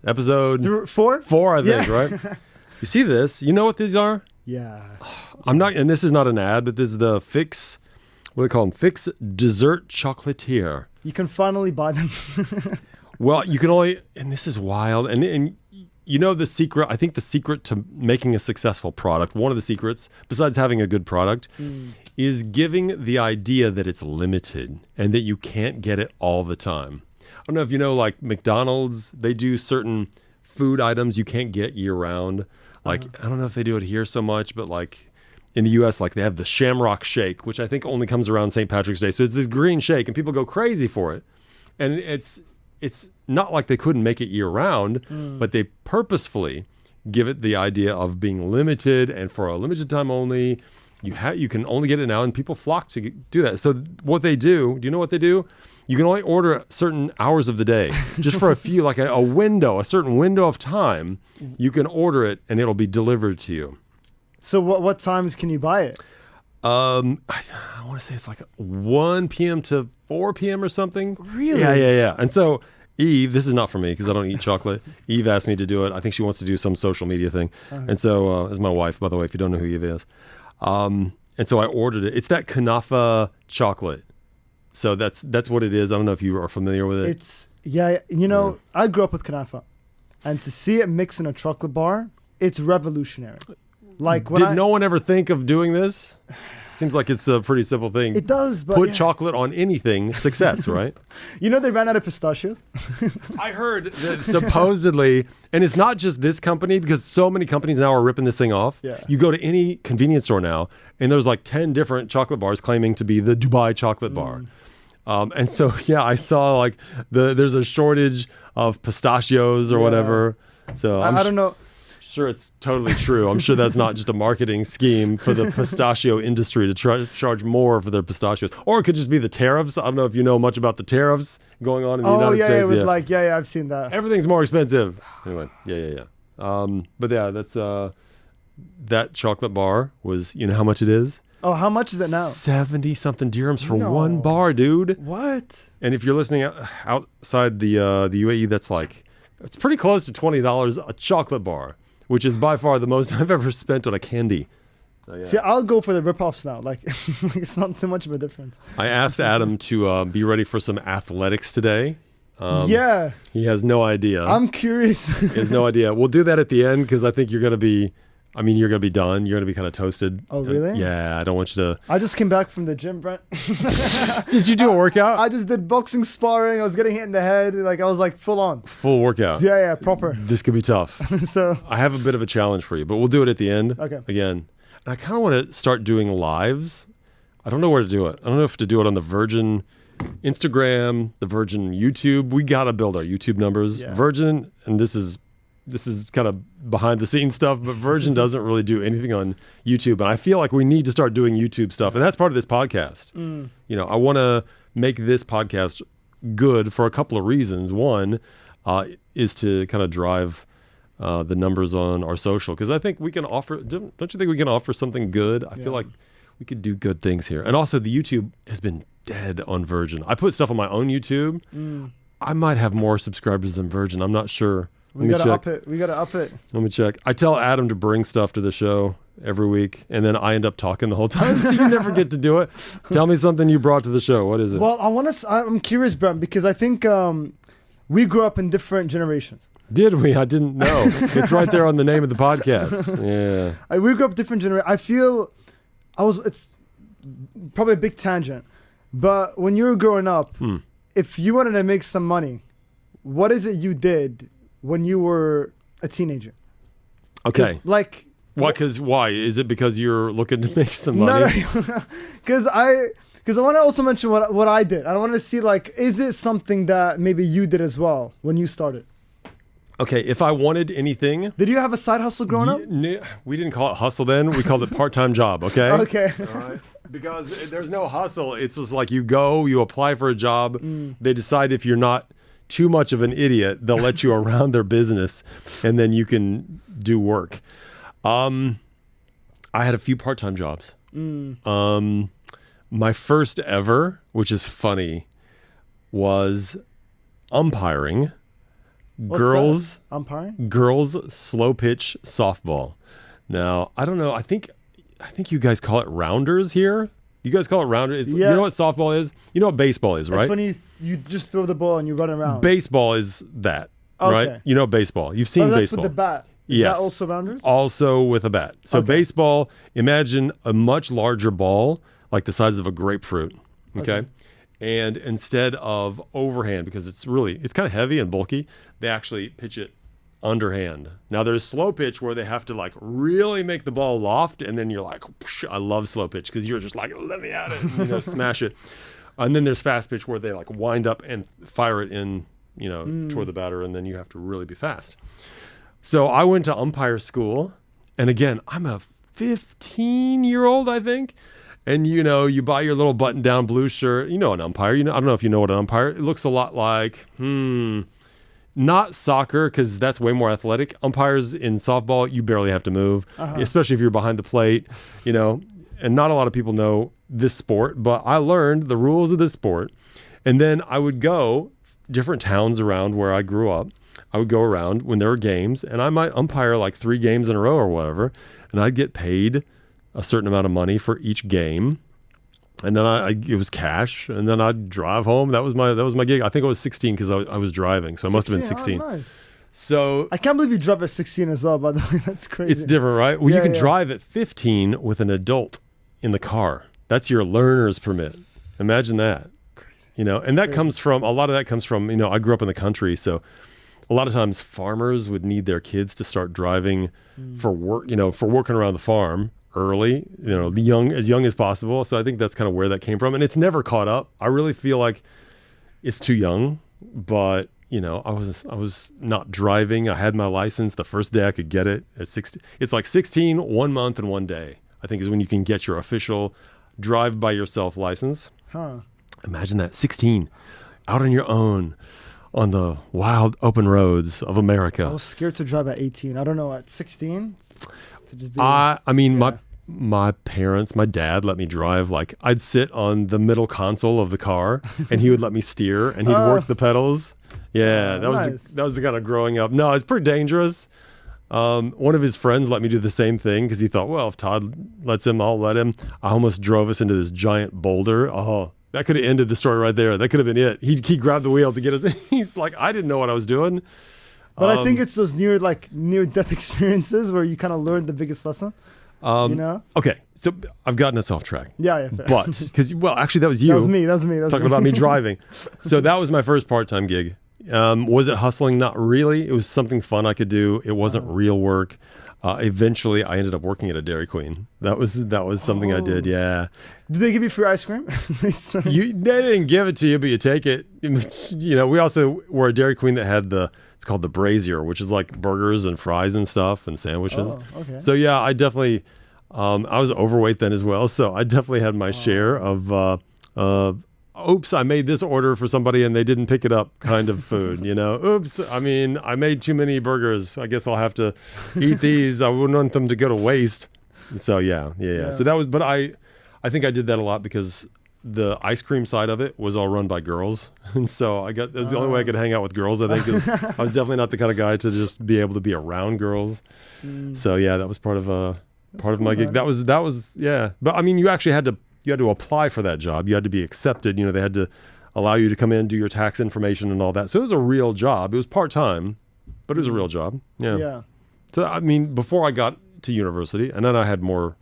Episode 4? 4, I think, right? You see this? You know what these are? Yeah. I'm not, and this is not an ad, but this is the Fix, what do they call them? Fix Dessert Chocolatier. You can finally buy them. Well, you can only, and this is wild, and you know the secret, I think the secret to making a successful product, one of the secrets, besides having a good product, is giving the idea that it's limited and that you can't get it all the time. I don't know if you know, like McDonald's, they do certain food items you can't get year round. Like, I don't know if they do it here so much, but like in the US, like they have the Shamrock Shake, which I think only comes around St. Patrick's Day. So it's this green shake and people go crazy for it. And it's not like they couldn't make it year round, but they purposefully give it the idea of being limited and for a limited time only. You can only get it now, and people flock to do that. So what they do you know what they do? You can only order certain hours of the day, just for a few, like a window, a certain window of time. You can order it, and it'll be delivered to you. So what times can you buy it? I want to say it's like 1 p.m. to 4 p.m. or something. Really? Yeah. And so Eve, this is not for me because I don't eat chocolate. Eve asked me to do it. I think she wants to do some social media thing. And so, as my wife, by the way, if you don't know who Eve is. And so I ordered it. It's that Kunafa chocolate. So that's what it is. I don't know if you are familiar with it. I grew up with Kunafa. And to see it mixed in a chocolate bar, it's revolutionary. Like, Did no one ever think of doing this? Seems like it's a pretty simple thing. It does, but put chocolate on anything, success, right? You know they ran out of pistachios? I heard that supposedly, and it's not just this company, because so many companies now are ripping this thing off. Yeah. You go to any convenience store now, and there's like 10 different chocolate bars claiming to be the Dubai chocolate bar. And so, yeah, I saw like there's a shortage of pistachios or whatever. So I don't know. Sure, it's totally true. I'm sure that's not just a marketing scheme for the pistachio industry to charge more for their pistachios. Or it could just be the tariffs. I don't know if you know much about the tariffs going on in the United States. I've seen that. Everything's more expensive. Anyway, yeah. But yeah, that's that chocolate bar was, you know how much it is? Oh, how much is it now? 70-something dirhams for one bar, dude. What? And if you're listening outside the UAE, that's like, it's pretty close to $20 a chocolate bar, which is by far the most I've ever spent on a candy. So, yeah. See, I'll go for the rip-offs now. Like, it's not too much of a difference. I asked Adam to be ready for some athletics today. Yeah. He has no idea. I'm curious. He has no idea. We'll do that at the end because I think you're going to be done. You're going to be kind of toasted. Oh, really? Yeah, I don't want you to. I just came back from the gym, Brent. Did you do a workout? I just did boxing sparring. I was getting hit in the head. Like, I was like full on. Full workout. Yeah, proper. This could be tough. So I have a bit of a challenge for you, but we'll do it at the end. Okay. Again. And I kind of want to start doing lives. I don't know where to do it. I don't know if to do it on the Virgin Instagram, the Virgin YouTube. We got to build our YouTube numbers. Yeah. Virgin, and this is kind of behind the scenes stuff, but Virgin doesn't really do anything on YouTube. And I feel like we need to start doing YouTube stuff. And that's part of this podcast. You know, I want to make this podcast good for a couple of reasons. One is to kind of drive the numbers on our social. Because I think we can offer, don't you think we can offer something good? I feel like we could do good things here. And also the YouTube has been dead on Virgin. I put stuff on my own YouTube. I might have more subscribers than Virgin. I'm not sure. We gotta up it. Let me check. I tell Adam to bring stuff to the show every week, and then I end up talking the whole time, so you never get to do it. Tell me something you brought to the show. What is it? Well, I'm curious, Brent, because I think we grew up in different generations. Did we? I didn't know. It's right there on the name of the podcast. Yeah. We grew up different generations. I feel it's probably a big tangent, but when you were growing up, if you wanted to make some money, what is it you did when you were a teenager? Okay. Like, why? Why? Is it because you're looking to make some money? No. Because I want to also mention what I did. I want to see, like, is it something that maybe you did as well when you started? Okay, if I wanted anything. Did you have a side hustle growing up? We didn't call it hustle then. We called it part-time job, okay? Okay. All right. Because there's no hustle. It's just like you go, you apply for a job. They decide if you're not too much of an idiot, they'll let you around their business, and then you can do work. I had a few part-time jobs. My first ever, which is funny, was umpiring girls Umpiring? girls slow pitch softball. Now, I don't know. I think you guys call it rounders here. You guys call it rounders. Yeah. You know what softball is? You know what baseball is, right? It's when you just throw the ball and you run around. Baseball is that, right? You know baseball. You've seen that's baseball. with the bat. Is Yes. that also rounders? Also with a bat. So Okay. baseball, imagine a much larger ball, like the size of a grapefruit. Okay. And instead of overhand, because it's kind of heavy and bulky, they actually pitch it underhand. Now there's slow pitch where they have to like really make the ball loft, and then you're like, I love slow pitch because you're just like, let me at it, and, smash it. And then there's fast pitch where they like wind up and fire it in, toward the batter, and then you have to really be fast. So I went to umpire school, and again, I'm a 15-year-old, I think. And you buy your little button-down blue shirt. An umpire. I don't know if you know what an umpire. It looks a lot like, not soccer, because that's way more athletic. Umpires in softball, you barely have to move, especially if you're behind the plate. And not a lot of people know this sport, but I learned the rules of this sport, and then I would go different towns around where I grew up. I would go around when there were games, and I might umpire like 3 games in a row or whatever, and I'd get paid a certain amount of money for each game, and then it was cash, and then I'd drive home. That was my gig. I think I was 16 because I was driving, so I must have been 16. Oh, nice. So I can't believe you drove at 16 as well. By the way, that's crazy. it's different, right? Well, Yeah, you can yeah. drive at 15 with an adult in the car. That's your learner's permit. Imagine that. Crazy. And that comes from a lot of that comes from I grew up in the country, so a lot of times farmers would need their kids to start driving for work, for working around the farm early, as young as possible. So I think that's kind of where that came from. And it's never caught up. I really feel like it's too young, but I was not driving. I had my license the first day I could get it at 16. It's like 16, 1 month and 1 day, I think, is when you can get your official drive by yourself license. Huh. Imagine that, 16, out on your own on the wild open roads of America. I was scared to drive at 18. I don't know, at 16? To just be, I mean, yeah. my parents, my dad let me drive. Like, I'd sit on the middle console of the car, and he would let me steer, and he'd work the pedals. Yeah, nice. that was the kind of growing up. No, it's pretty dangerous. One of his friends let me do the same thing because he thought, well, if Todd lets him, I'll let him. I almost drove us into this giant boulder. Oh, that could have ended the story right there. That could have been it. He grabbed the wheel to get us. He's like, I didn't know what I was doing. But I think it's those near-death experiences where you kind of learn the biggest lesson. Okay, so I've gotten us off track. Yeah, fair. But because actually that was you. That was me. Talking about me driving. So that was my first part-time gig. Was it hustling? Not really. It was something fun I could do. It wasn't real work. Eventually, I ended up working at a Dairy Queen. That was something I did. Yeah. Did they give you free ice cream? They didn't give it to you, but you take it. We also were a Dairy Queen that had it's called the Brazier, which is like burgers and fries and stuff and sandwiches. Oh, okay. So yeah, I definitely, I was overweight then as well. So I definitely had my share of, oops, I made this order for somebody and they didn't pick it up kind of food, Oops, I mean, I made too many burgers. I guess I'll have to eat these. I wouldn't want them to go to waste. So yeah. So that was, but I think I did that a lot because the ice cream side of it was all run by girls. And so that was the only way I could hang out with girls, I think, because I was definitely not the kind of guy to just be able to be around girls. So yeah, that was part of my gig. Man. That was, yeah. But I mean, you actually had to apply for that job. You had to be accepted. They had to allow you to come in, do your tax information and all that. So it was a real job. It was part-time, but it was a real job. Yeah. So, I mean, before I got to university, and then I had more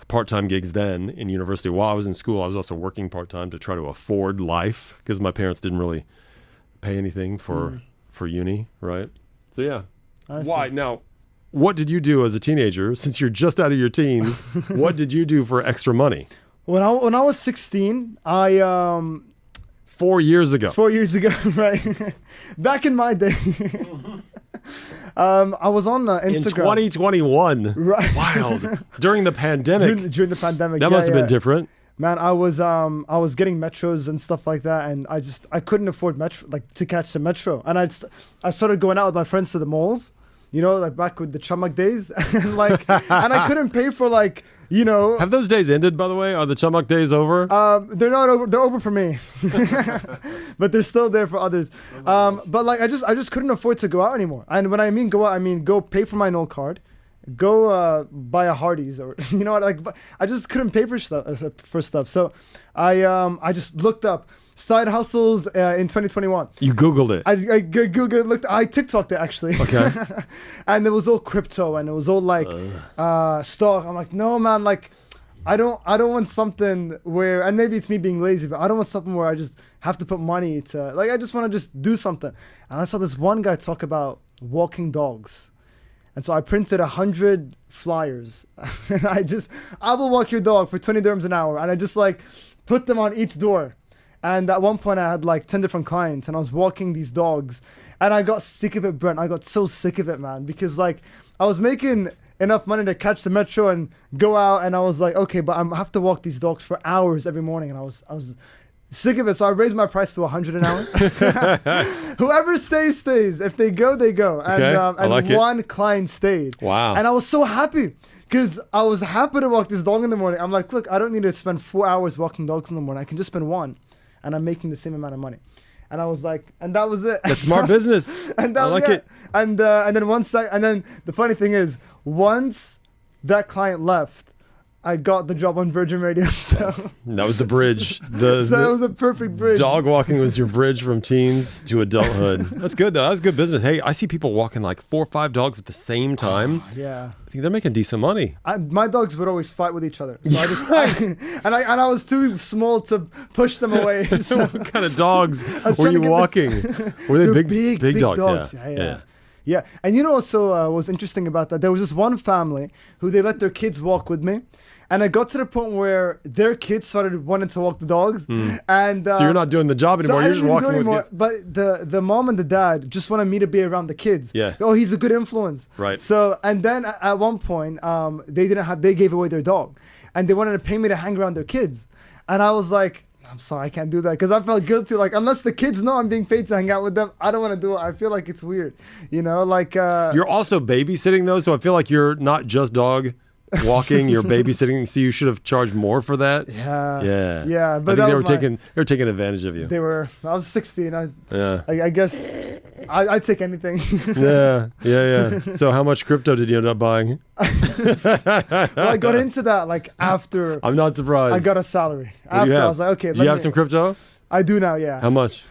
part-time gigs then in university. While I was in school, I was also working part-time to try to afford life because my parents didn't really pay anything for uni, right? So yeah. Why? Now, what did you do as a teenager, since you're just out of your teens? What did you do for extra money? When I was 16, I 4 years ago. 4 years ago, right? Back in my day. I was on Instagram. In 2021. Right. Wild. During the pandemic. During the pandemic. That must have been different. Man, I was getting metros and stuff like that, and I couldn't afford metro, like, to catch the metro, and I started going out with my friends to the malls, like back with the Chamak days, and I couldn't pay for like you know. Have those days ended, by the way? Are the Chumuk days over? They're not over. They're over for me, but they're still there for others. But like I just couldn't afford to go out anymore. And when I mean go out, I mean go pay for my Knoll card, go buy a Hardee's, or you know what? Like I just couldn't pay for stuff. So I just looked up side hustles in 2021. You Googled it. I Googled, looked, I TikToked it actually. Okay. And it was all crypto, and it was all like stock. I'm like, no man, like I don't want something where, and maybe it's me being lazy, but I don't want something where I just have to put money to, like I just want to just do something. And I saw this one guy talk about walking dogs. And so I printed 100 flyers. And I will walk your dog for 20 dirhams an hour. And I just like put them on each door. And at one point I had like 10 different clients and I was walking these dogs and I got sick of it, Brent. I got so sick of it, man, because like I was making enough money to catch the metro and go out, and I was like, okay, but I have to walk these dogs for hours every morning. And I was sick of it. So I raised my price to 100 an hour. Whoever stays, stays. If they go, they go. And, Okay, I like one client stayed. Wow. And I was so happy. Because I was happy to walk this dog in the morning. I'm like, look, I don't need to spend 4 hours walking dogs in the morning. I can just spend one. And I'm making the same amount of money. And I was like, and that was it. That's smart business. And that I was like it. And then the funny thing is, once that client left, I got the job on Virgin Radio. So That was the bridge. so it was a perfect bridge. Dog walking was your bridge from teens to adulthood. That's good, though. That's good business. Hey, I see people walking like 4 or 5 dogs at the same time. Yeah. I think they're making decent money. My dogs would always fight with each other. So I was too small to push them away. So What kind of dogs was were trying you to get walking? Were they They're big dogs? Yeah. Yeah. And you know also what's interesting about that? There was this one family who they let their kids walk with me. And I got to the point where their kids started wanting to walk the dogs. And So you're not doing the job anymore. I You're didn't just really do walking it with anymore, kids. but the mom and the dad just wanted me to be around the kids. Yeah. Oh, he's a good influence. Right. So, and then at one point, they gave away their dog. And they wanted to pay me to hang around their kids. And I was like, I'm sorry, I can't do that. Because I felt guilty. Like, unless the kids know I'm being paid to hang out with them, I don't want to do it. I feel like it's weird. You know, like... You're also babysitting, though, so I feel like you're not just dog walking, you're babysitting, so you should have charged more for that. Yeah. But I think they were taking advantage of you. They were. I was 16. Yeah. I guess I'd take anything. Yeah. So how much crypto did you end up buying? Well, I got into that like after I'm not surprised. I got a salary. What do you After I have? was like, okay. Do you have some crypto? I do now. Yeah. How much?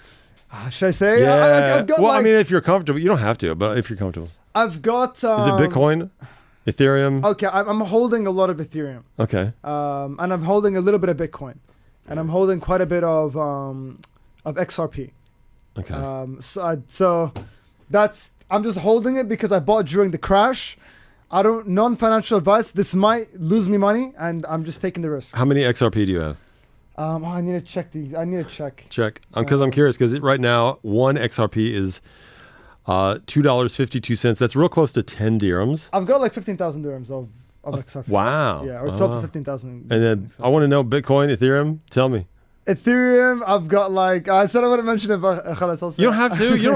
Should I say? Yeah. I've got Well, like, I mean, if you're comfortable, you don't have to, but if you're comfortable. I've got. Is it Bitcoin? Ethereum? Okay, I'm holding a lot of Ethereum. Okay. And I'm holding a little bit of Bitcoin, and I'm holding quite a bit of XRP. Okay. So that's, I'm just holding it because I bought during the crash. I don't, non-financial advice. This might lose me money, and I'm just taking the risk. How many XRP do you have? I need to check these. I need to check. Check. Because I'm curious, because right now, one XRP is $2.52. That's real close to 10 dirhams. I've got like 15,000 dirhams of XRP. Wow. Yeah, or 12 to 15,000. And then I want to know Bitcoin, Ethereum. Tell me. Ethereum, I've got like, I said I wouldn't mention it, but you don't have to. You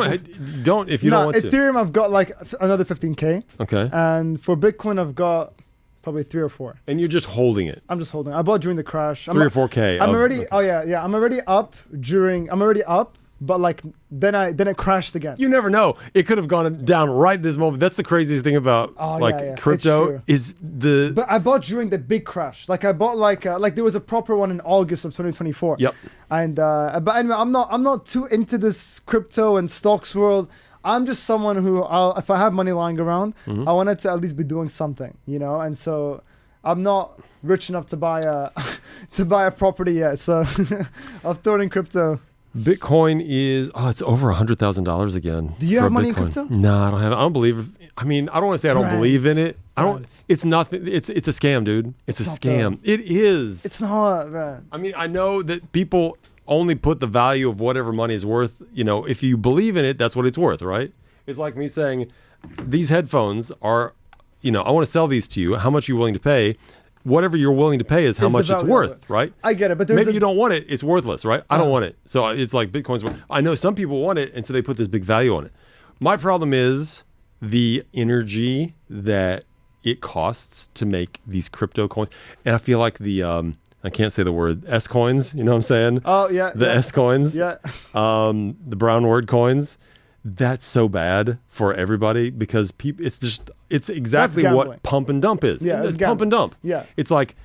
don't if you don't want to. Ethereum, I've got like another 15K. Okay. And for Bitcoin, I've got probably 3 or 4. And you're just holding it. I'm just holding. I bought during the crash. 3 or 4K. I'm already. Oh yeah. I'm already up I'm already up, but like then it crashed again. You never know. It could have gone down right this moment. That's the craziest thing about crypto is the. But I bought during the big crash. Like I bought like there was a proper one in August of 2024. Yep. And but anyway, I'm not too into this crypto and stocks world. I'm just someone who, if I have money lying around, I want it to at least be doing something, you know. And so I'm not rich enough to buy a property yet. So I'll throw it in crypto. Bitcoin is it's over $100,000 again. Do you have money in crypto? No, I don't have it. I don't believe. I mean, I don't want to say I don't believe in it. I don't. It's nothing. It's a scam, dude. It's a scam. It is. It's not, man. I mean, I know that people only put the value of whatever money is worth. You know, if you believe in it, that's what it's worth, right? It's like me saying, these headphones are, you know, I want to sell these to you. How much are you willing to pay? Whatever you're willing to pay is how much it's worth, right? I get it, but maybe you don't want it. It's worthless, right? I don't want it. So it's like Bitcoin's worth. I know some people want it, and so they put this big value on it. My problem is the energy that it costs to make these crypto coins. And I feel like I can't say the word S coins, you know what I'm saying? Oh yeah. The S coins. Yeah. The brown word coins. That's so bad for everybody because people. It's exactly what pump and dump is. Yeah, it's pump and dump. Yeah. It's like,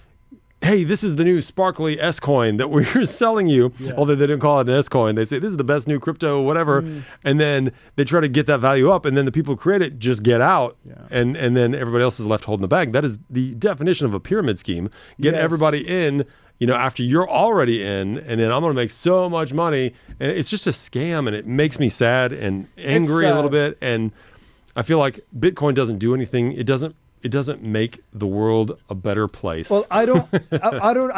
hey, this is the new sparkly S coin that we're selling you. Yeah. Although they didn't call it an S coin, they say this is the best new crypto, whatever. And then they try to get that value up, and then the people who create it just get out, and then everybody else is left holding the bag. That is the definition of a pyramid scheme. Get everybody in. After you're already in, and then I'm going to make so much money. And it's just a scam, and it makes me sad and angry a little bit. And I feel like Bitcoin doesn't do anything. It doesn't make the world a better place. Well, I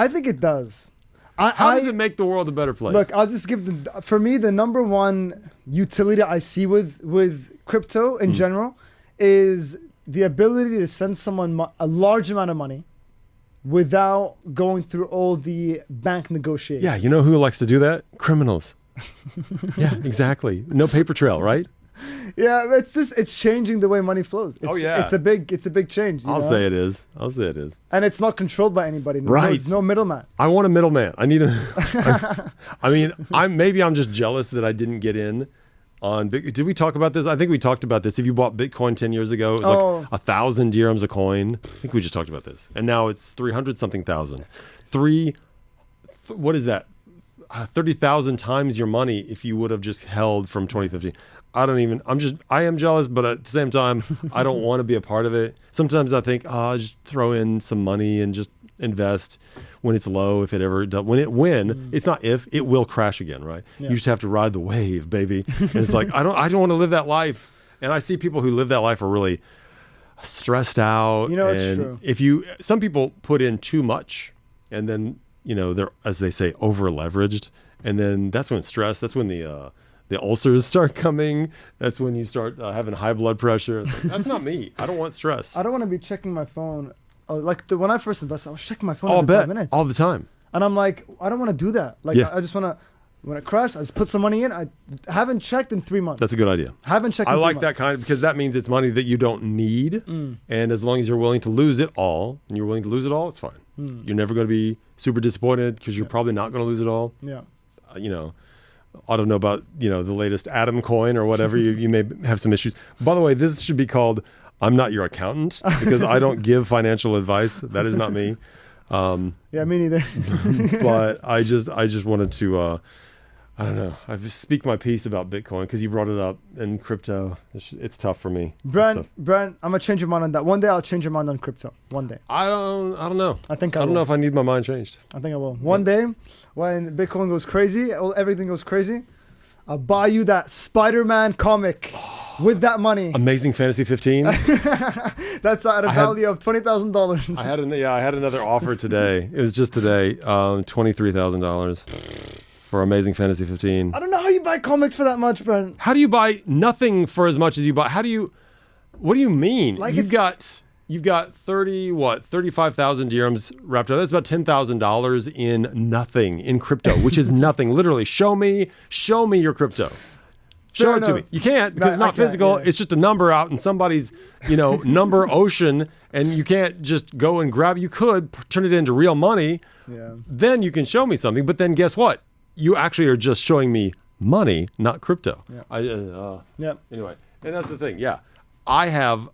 think it does. How does it make the world a better place? Look, I'll just give for me, the number one utility I see with crypto in general is the ability to send someone a large amount of money without going through all the bank negotiations. Yeah, you know who likes to do that? Criminals. Yeah, exactly. No paper trail, right? Yeah, it's changing the way money flows. It's a big change. I'll say it is. And it's not controlled by anybody. Right. There's no middleman. I want a middleman. I need I'm just jealous that I didn't get in on big. Did we talk about this? I think we talked about this. If you bought Bitcoin 10 years ago, it was like 1,000 dirhams a coin. I think we just talked about this. And now it's 300 something thousand. What is that? 30,000 times your money if you would have just held from 2015. I am jealous, but at the same time, I don't want to be a part of it. Sometimes I think, I'll just throw in some money and just invest when it's low, if it ever does. It's not if, it will crash again, right? Yeah. You just have to ride the wave, baby. And it's like, I don't want to live that life. And I see people who live that life are really stressed out. It's true. Some people put in too much and then, they're, as they say, over leveraged. And then that's when that's when the ulcers start coming. That's when you start having high blood pressure. It's like, that's not me. I don't want stress. I don't want to be checking my phone. When I first invested, I was checking my phone every 5 minutes. All the time. And I'm like, I don't want to do that. I just want to, when it crashed, I just put some money in. I haven't checked in 3 months. That's a good idea. Haven't checked in 3 months. I like that kind because that means it's money that you don't need. And as long as you're willing to lose it all, it's fine. You're never going to be super disappointed because you're probably not going to lose it all. Yeah. I don't know about, the latest Atom coin or whatever. you may have some issues. By the way, this should be called I'm Not Your Accountant because I don't give financial advice. That is not me. Yeah, me neither. But I just wanted to, I don't know. I just speak my piece about Bitcoin because you brought it up and crypto. It's tough for me. Brent, I'm gonna change your mind on that. One day I'll change your mind on crypto. One day. I don't know. I don't know if I need my mind changed. I think I will. One day, when Bitcoin goes crazy, everything goes crazy, I'll buy you that Spider-Man comic with that money. Amazing Fantasy 15. That's at a value of $20,000. I had another offer today. It was just today. $23,000. For Amazing Fantasy 15. I don't know how you buy comics for that much, Brent. How do you buy nothing for as much as you buy? What do you mean? You've got 35,000 dirhams wrapped up. That's about $10,000 in nothing in crypto, which is nothing. Literally, show me your crypto. Show it to me. You can't because it's not physical. Yeah. It's just a number out in somebody's, number ocean, and you can't just go and grab. You could turn it into real money. Yeah. Then you can show me something. But then guess what? You actually are just showing me money, not crypto. Yeah. Anyway, and that's the thing. Yeah, I have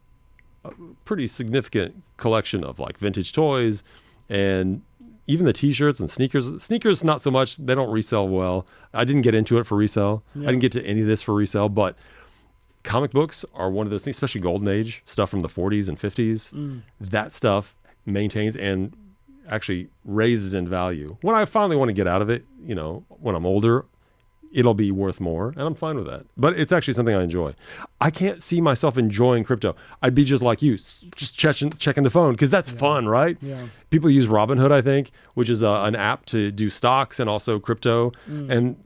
a pretty significant collection of vintage toys, and even the T-shirts and sneakers. Sneakers, not so much. They don't resell well. I didn't get into it for resale. Yeah. I didn't get to any of this for resale. But comic books are one of those things, especially Golden Age stuff from the 40s and 50s. That stuff maintains and actually raises in value. When I finally want to get out of it, when I'm older, it'll be worth more, and I'm fine with that. But it's actually something I enjoy. I can't see myself enjoying crypto. I'd be just like you, just checking the phone, because that's fun, right? Yeah. People use Robinhood, I think, which is an app to do stocks and also crypto. And,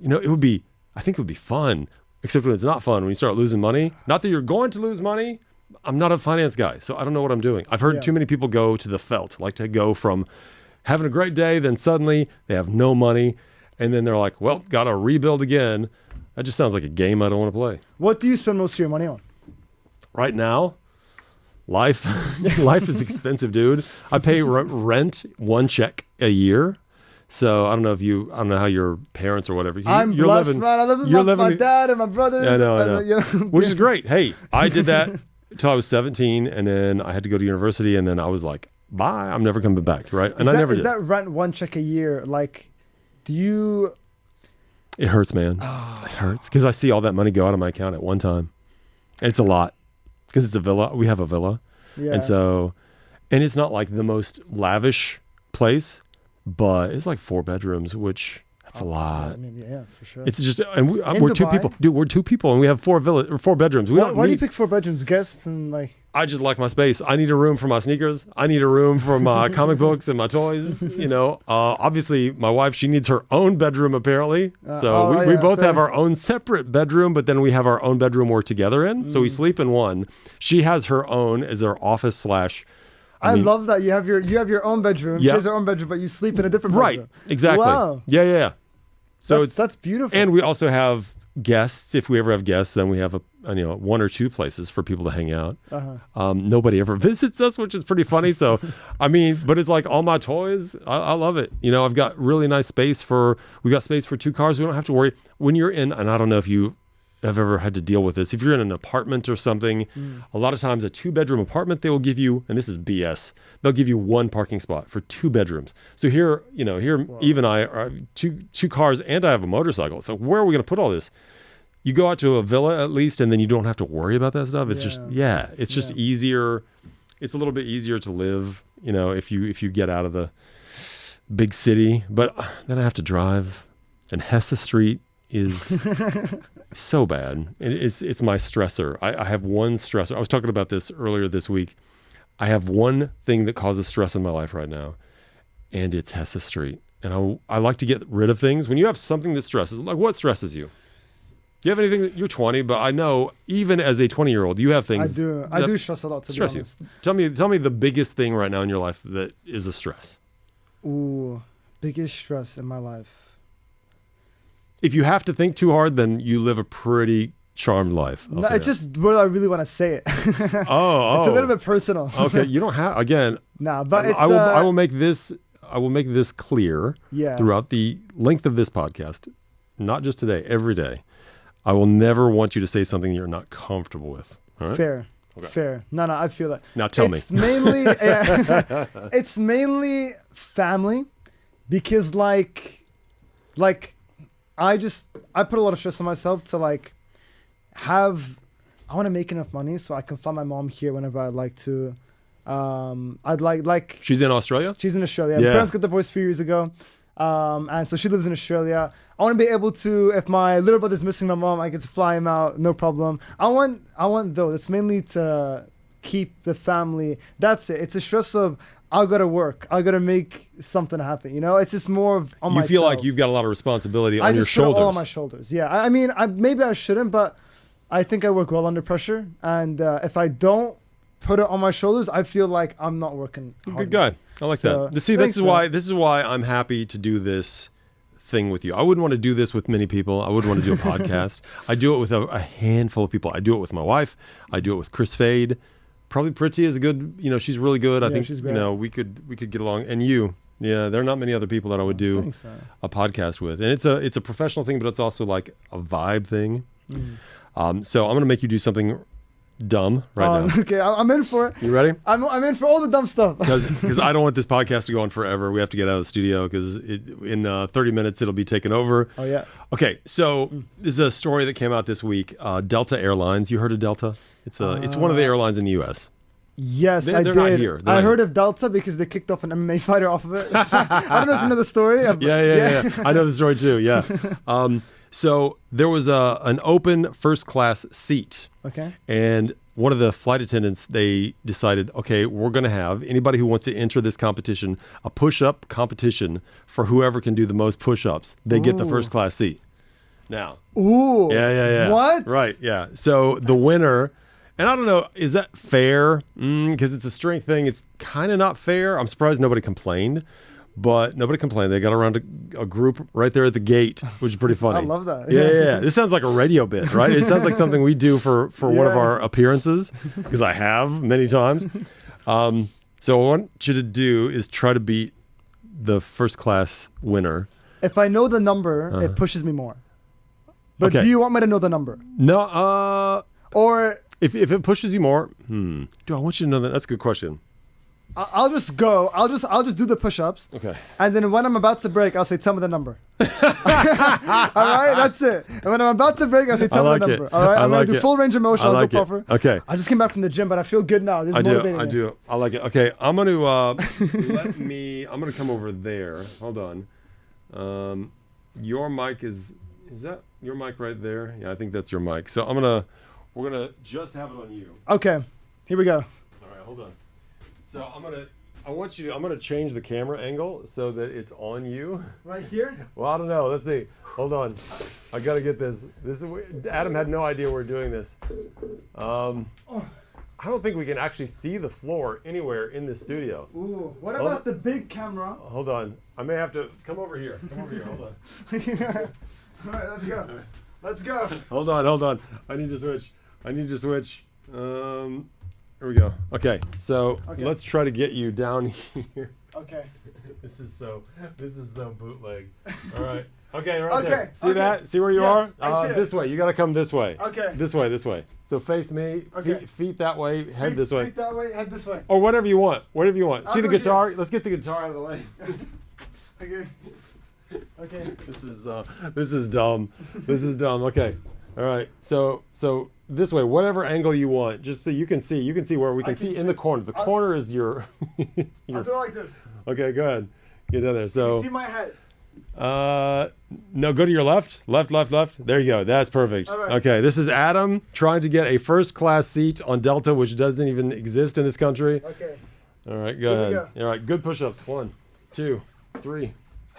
I think it would be fun, except when it's not fun, when you start losing money. Not that you're going to lose money. I'm not a finance guy, so I don't know what I'm doing. I've heard too many people go to the felt, like to go from having a great day, then suddenly they have no money, and then they're like, well, got to rebuild again. That just sounds like a game I don't want to play. What do you spend most of your money on? Right now, life is expensive, dude. I pay rent one check a year. So I don't know how your parents or whatever. I'm blessed, man. I live with my dad and my brothers. I know. Which is great. Hey, I did that until I was 17, and then I had to go to university, and then I was like, bye, I'm never coming back, right? And I never did. Is that rent one check a year? Like, do you... It hurts, man. It hurts because I see all that money go out of my account at one time. And it's a lot because it's a villa. We have a villa. Yeah. And it's not like the most lavish place, but it's like 4 bedrooms, which that's a lot. I mean, yeah, for sure. It's just, and we're 2 people. Dude, we're 2 people and we have 4 bedrooms. Why do you pick 4 bedrooms? Guests and like... I just like my space. I need a room for my sneakers. I need a room for my comic books and my toys. Obviously my wife, she needs her own bedroom apparently. So we both have our own separate bedroom, but then we have our own bedroom we're together in. So we sleep in one. She has her own as her office / I love that you have your own bedroom. She has her own bedroom, but you sleep in a different bedroom. Right. Exactly. Wow. Yeah. So that's beautiful. And we also have guests. If we ever have guests, then we have 1 or 2 places for people to hang out. Nobody ever visits us, which is pretty funny. So, but it's like all my toys. I love it. I've got really nice space we've got space for 2 cars. We don't have to worry when you're in, and I don't know if you have ever had to deal with this. If you're in an apartment or something, a lot of times a 2-bedroom apartment, they will give you, and this is BS, they'll give you 1 parking spot for 2 bedrooms. So here, Eve and I are 2 cars and I have a motorcycle. So where are we going to put all this? You go out to a villa at least, and then you don't have to worry about that stuff. It's just easier. It's a little bit easier to live, if you get out of the big city. But then I have to drive, and Hesse Street is so bad. It's my stressor. I have one stressor. I was talking about this earlier this week. I have one thing that causes stress in my life right now, and it's Hesse Street. And I like to get rid of things. When you have something that stresses, like what stresses you? Do you have anything you're 20, but I know even as a 20-year-old, you have things. I do stress a lot, to be honest. You. Tell me the biggest thing right now in your life that is a stress. Ooh, biggest stress in my life. If you have to think too hard, then you live a pretty charmed life. It's just whether I really want to say it. It's a little bit personal. Okay, you don't have again. But it's, I will make this clear throughout the length of this podcast, not just today, every day. I will never want you to say something you're not comfortable with. All right? Fair. Okay. Fair. No, I feel that. Now tell me. It's mainly family, because like I put a lot of stress on myself to I want to make enough money so I can fly my mom here whenever I'd like to. I'd like. She's in Australia? She's in Australia. My parents got divorced 3 years ago. And so she lives in Australia. I want to be able to, if my little brother's missing my mom, I get to fly him out, no problem. I want though, it's mainly to keep the family. That's it. It's a stress of, I gotta work. I gotta make something happen. It's just more of on myself. You feel like you've got a lot of responsibility on your shoulders. I just put it all on my shoulders. Yeah. Maybe I shouldn't, but I think I work well under pressure. And if I don't put it on my shoulders, I feel like I'm not working hard. Good guy. I like that. See, this is why I'm happy to do this thing with you. I wouldn't want to do this with many people. I wouldn't want to do a podcast. I do it with a handful of people. I do it with my wife. I do it with Chris Fade. Probably Pretty is a good, she's really good. I think, she's great. We could get along. And you, there are not many other people that I would do a podcast with. And it's a professional thing, but it's also like a vibe thing. So I'm going to make you do something dumb right now. Okay, I'm in for it. You ready? I'm in for all the dumb stuff. Because I don't want this podcast to go on forever. We have to get out of the studio because in 30 minutes it'll be taken over. Oh yeah. Okay, so this is a story that came out this week. Delta Airlines. You heard of Delta? It's one of the airlines in the U.S. Yes, I did. They're not here. I heard of Delta because they kicked off an MMA fighter off of it. I don't know if you know the story. Yeah. I know the story too. Yeah. So there was an open first class seat. Okay. And one of the flight attendants, they decided, okay, we're going to have anybody who wants to enter this competition, a push-up competition for whoever can do the most push-ups. They get the first class seat. Now. Ooh. Yeah. What? Right, yeah. So the winner, and I don't know, is that fair? Because it's a strength thing. It's kind of not fair. I'm surprised nobody complained. but nobody complained. They got around a group right there at the gate, which is pretty funny. I love that. Yeah. This sounds like a radio bit, right? It sounds like something we do for one of our appearances, because I have many times. So what I want you to do is try to beat the first class winner. If I know the number, it pushes me more. But Okay. do you want me to know the number? No, Or if it pushes you more, do I want you to know that? That's a good question. I'll just go. I'll just do the push-ups. Okay. And then when I'm about to break, I'll say, tell me the number. All right, that's it. And when I'm about to break, I'll say, tell me the number. All right, I'm going to do full range of motion. I'll go puffer. Okay. I just came back from the gym, but I feel good now. This is motivating I me. do. I like it. Okay, I'm going to I'm going to come over there. Hold on. Your mic is that your mic right there? Yeah, I think that's your mic. So we're going to just have it on you. Okay, here we go. All right, hold on. So I'm gonna change the camera angle so that it's on you. Right here? Well, I don't know. Let's see. Hold on. I gotta get this. Adam had no idea we're doing this. I don't think we can actually see the floor anywhere in the studio. Ooh, what about the big camera? Hold on. I may have to come over here. Hold on. All right, let's go. Let's go. Hold on. I need to switch. Here we go. Okay, so let's try to get you down here. Okay. This is so bootleg. All right. Okay, right there. See okay. that? See where you Yes, are? I see it. This way. You got to come this way. Okay. This way. So face me. Okay. Feet that way. Head this way. Feet that way, head this way. Or whatever you want. See the go guitar? Let's get the guitar out of the way. Okay. Okay. This is dumb. Okay. All right. So this way, whatever angle you want, just so you can see where we can see in the corner. The corner is your. I'll do it like this. Okay, go ahead. Get down there. So. You see my head. No, go to your left. Left. There you go. That's perfect. All right. Okay, this is Adam trying to get a first class seat on Delta, which doesn't even exist in this country. Okay. All right, go ahead. All right, good push-ups. 1, 2, 3,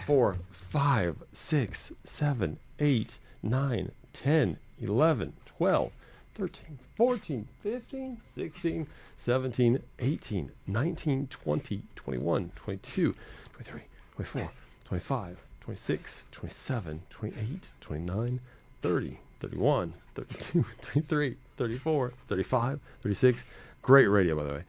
4, 5, 6, 7, 8, 9, 10, 11, 12, 13, 14, 15, 16, 17, 18, 19, 20, 21, 22, 23, 24, 25, 26, 27, 28, 29, 30, 31, 32, 33, 34, 35, 36. Great radio, by the way.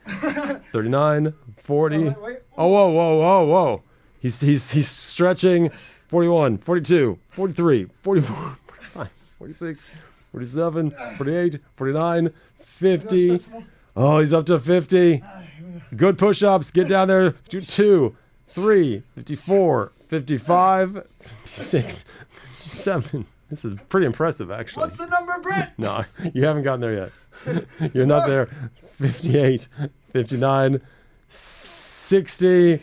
39, 40. Wait. Oh, whoa. He's stretching. 41, 42, 43, 44, 45, 46, 47, 48, 49, 50. Oh, he's up to 50. Good push-ups. Get down there. Do 2, 3, 54, 55, 56, 57. This is pretty impressive, actually. What's the number, Brent? No, you haven't gotten there yet. You're not there. 58, 59, 60.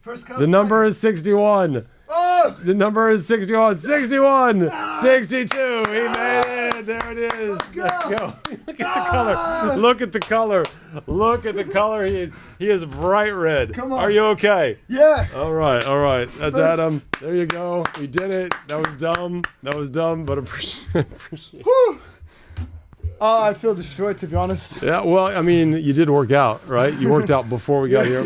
First class. The number is 61. Oh! The number is 61. 61. 62. He made it. There it is. Let's go. Look at the color. Look at the color. Look at the color. He is bright red. Come on. Are you okay? Yeah. All right. That's Adam. There you go. We did it. That was dumb, but appreciate it. Whew. Oh, I feel destroyed, to be honest. Yeah, well, I mean, you did work out, right? You worked out before we got here.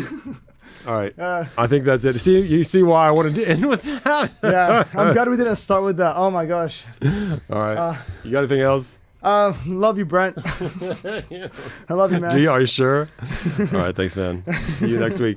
All right. I think that's it. You see why I wanted to end with that? Yeah, I'm glad we didn't start with that. Oh my gosh. All right. You got anything else? Love you, Brent. I love you, man. Are you sure? All right. Thanks, man. See you next week.